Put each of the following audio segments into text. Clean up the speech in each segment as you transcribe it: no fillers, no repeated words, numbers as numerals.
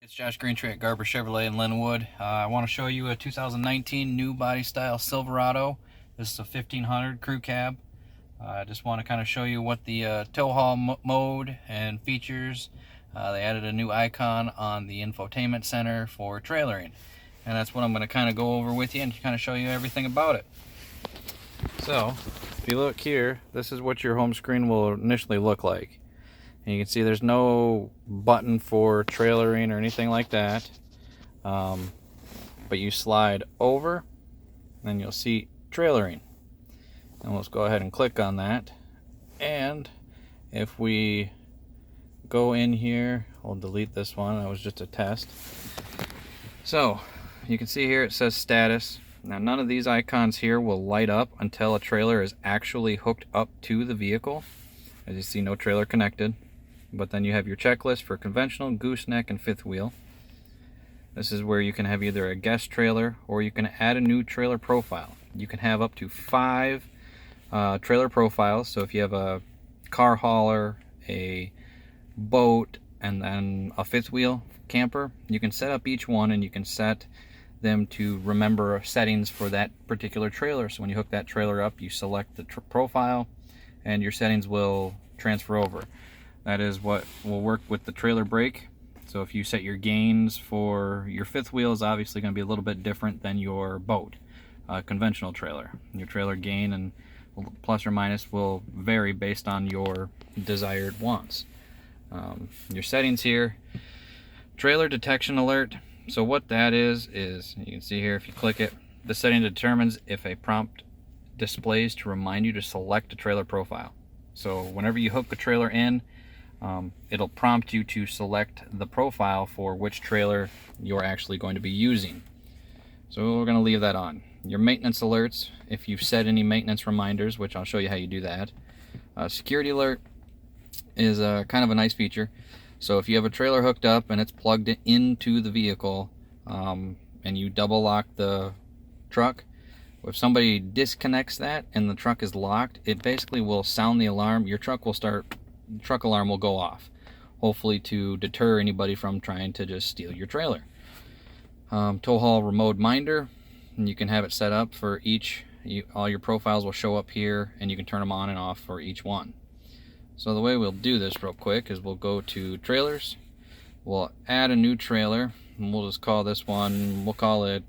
It's Josh Greentree at Garber Chevrolet in Linwood. I want to show you a 2019 new body style Silverado. This is a 1500 crew cab. I just want to kind of show you what the tow haul mode and features. They added a new icon on the infotainment center for trailering, and that's what I'm going to kind of go over with you and kind of show you everything about it. So if you look here, this is what your home screen will initially look like. And you can see there's no button for trailering or anything like that. But you slide over and you'll see trailering. And let's go ahead and click on that. And if we go in here, we'll delete this one. That was just a test. So you can see here it says status. Now none of these icons here will light up until a trailer is actually hooked up to the vehicle. As you see, no trailer connected. But then you have your checklist for conventional, gooseneck, and fifth wheel. This is where you can have either a guest trailer or you can add a new trailer profile. You can have up to 5 trailer profiles. So if you have a car hauler, a boat, and then a fifth wheel camper, you can set up each one and you can set them to remember settings for that particular trailer. So when you hook that trailer up, you select the profile and your settings will transfer over. That is what will work with the trailer brake. So if you set your gains for your fifth wheel, is obviously going to be a little bit different than your boat, conventional trailer. Your trailer gain and plus or minus will vary based on your desired wants. Your settings here, trailer detection alert. So what that is you can see here, if you click it, the setting determines if a prompt displays to remind you to select a trailer profile. So whenever you hook a trailer in, it'll prompt you to select the profile for which trailer you're actually going to be using. So we're going to leave that on. Your maintenance alerts, if you've set any maintenance reminders, which I'll show you how you do that. Security alert is kind of a nice feature. So if you have a trailer hooked up and it's plugged into the vehicle, and you double lock the truck, if somebody disconnects that and the truck is locked, it basically will sound the alarm. Your truck will start. The truck alarm will go off, hopefully to deter anybody from trying to just steal your trailer. Tow haul remote minder, and you can have it set up for each. All your profiles will show up here, and you can turn them on and off for each one. So the way we'll do this real quick is we'll go to trailers, we'll add a new trailer, and we'll just call this one, we'll call it,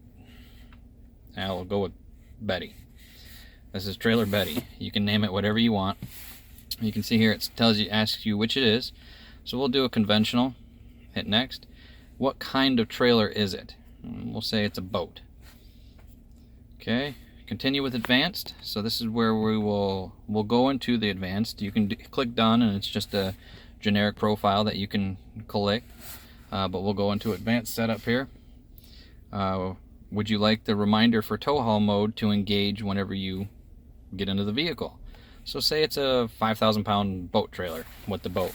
we'll go with Betty. This is Trailer Betty. You can name it whatever you want. You can see here it tells you, asks you which it is. So we'll do a conventional. Hit next. What kind of trailer is it? We'll say it's a boat. Okay. Continue with advanced. So this is where we'll go into the advanced. You can click done, and it's just a generic profile that you can click. But we'll go into advanced setup here. Would you like the reminder for tow haul mode to engage whenever you get into the vehicle? So say it's a 5,000 pound boat trailer with the boat.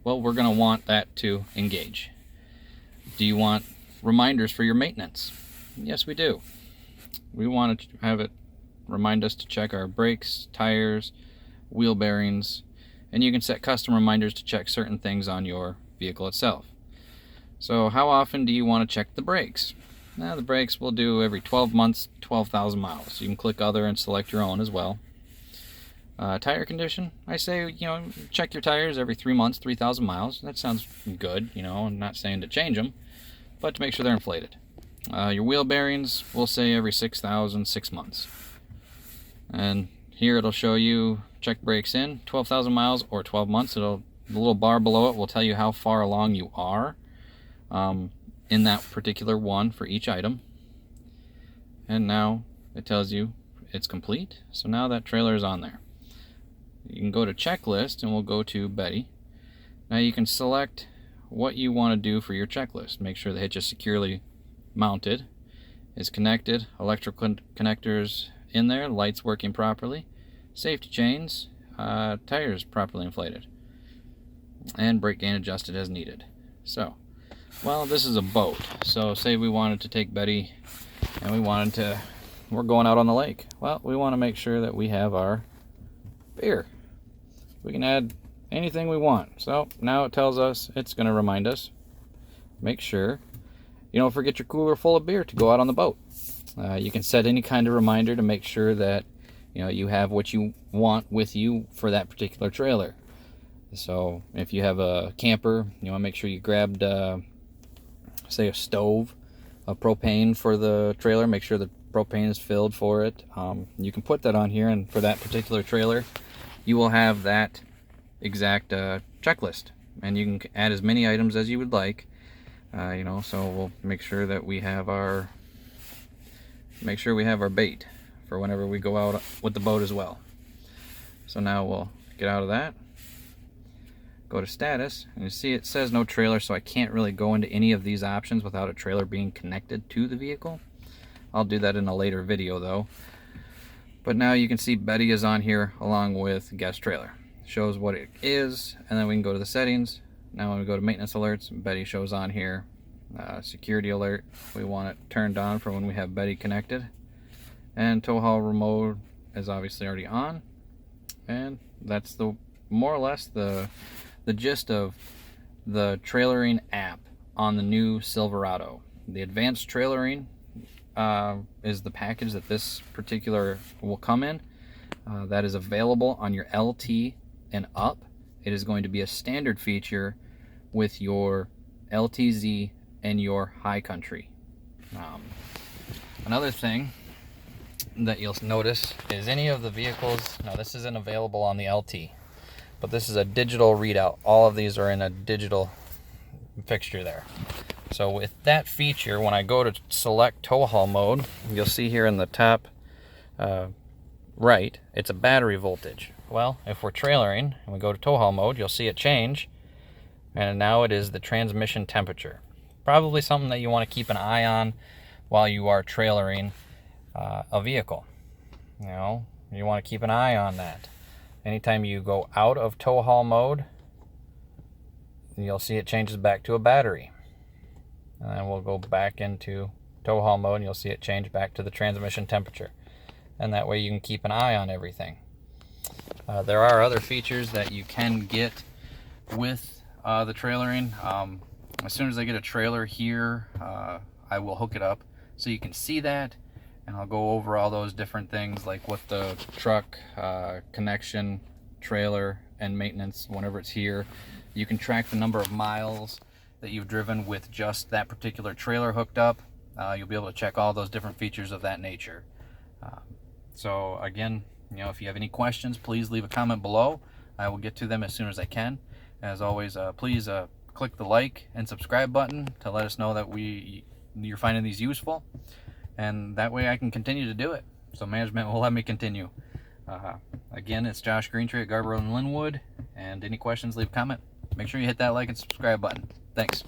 Well, we're going to want that to engage. Do you want reminders for your maintenance? Yes, we do. We want to have it remind us to check our brakes, tires, wheel bearings, and you can set custom reminders to check certain things on your vehicle itself. So how often do you want to check the brakes? Now, the brakes we'll do every 12 months, 12,000 miles. You can click other and select your own as well. Tire condition, I say, check your tires every 3 months, 3,000 miles. That sounds good, I'm not saying to change them, but to make sure they're inflated. Your wheel bearings, we'll say every 6,000, 6 months. And here it'll show you check brakes in 12,000 miles or 12 months. The little bar below it will tell you how far along you are in that particular one for each item. And now it tells you it's complete. So now that trailer is on there. You can go to checklist and we'll go to Betty. Now you can select what you want to do for your checklist. Make sure the hitch is securely mounted, is connected, electrical connectors in there, lights working properly, safety chains, tires properly inflated, and brake gain adjusted as needed. So, well, this is a boat. So say we wanted to take Betty and we're going out on the lake. Well, we want to make sure that we have our beer. We can add anything we want. So now it tells us, it's going to remind us make sure you don't forget your cooler full of beer to go out on the boat. You can set any kind of reminder to make sure that you have what you want with you for that particular trailer. So if you have a camper, you want to make sure you grabbed say a stove, a propane for the trailer. Make sure the propane is filled for it. You can put that on here, and for that particular trailer you will have that exact checklist, and you can add as many items as you would like. So we'll make sure that we have our bait for whenever we go out with the boat as well. So now we'll get out of that, go to status, and you see it says no trailer, so I can't really go into any of these options without a trailer being connected to the vehicle. I'll do that in a later video though. But now you can see Betty is on here along with guest trailer. Shows what it is, and then we can go to the settings. Now when we go to maintenance alerts, Betty shows on here. Security alert, we want it turned on for when we have Betty connected. And tow haul remote is obviously already on. And that's more or less the gist of the trailering app on the new Silverado. The advanced trailering is the package that this particular will come in. That is available on your LT and up. It is going to be a standard feature with your LTZ and your high country. Another thing that you'll notice is any of the vehicles, now this isn't available on the LT, but this is a digital readout. All of these are in a digital fixture there. So with that feature, when I go to select tow haul mode, you'll see here in the top right, it's a battery voltage. Well, if we're trailering and we go to tow haul mode, you'll see it change, and now it is the transmission temperature. Probably something that you want to keep an eye on while you are trailering a vehicle. You want to keep an eye on that. Anytime you go out of tow haul mode, you'll see it changes back to a battery. And then we'll go back into tow haul mode, and you'll see it change back to the transmission temperature. And that way you can keep an eye on everything. There are other features that you can get with the trailering. As soon as I get a trailer here, I will hook it up so you can see that, and I'll go over all those different things like what the truck, connection, trailer, and maintenance whenever it's here. You can track the number of miles that you've driven with just that particular trailer hooked up. You'll be able to check all those different features of that nature. So again, if you have any questions, please leave a comment below. I will get to them as soon as I can. As always, please click the like and subscribe button to let us know that you're finding these useful, and that way I can continue to do it. So management will let me continue. Again, it's Josh Greentree at Garber and Linwood, and any questions, leave a comment. Make sure you hit that like and subscribe button. Thanks.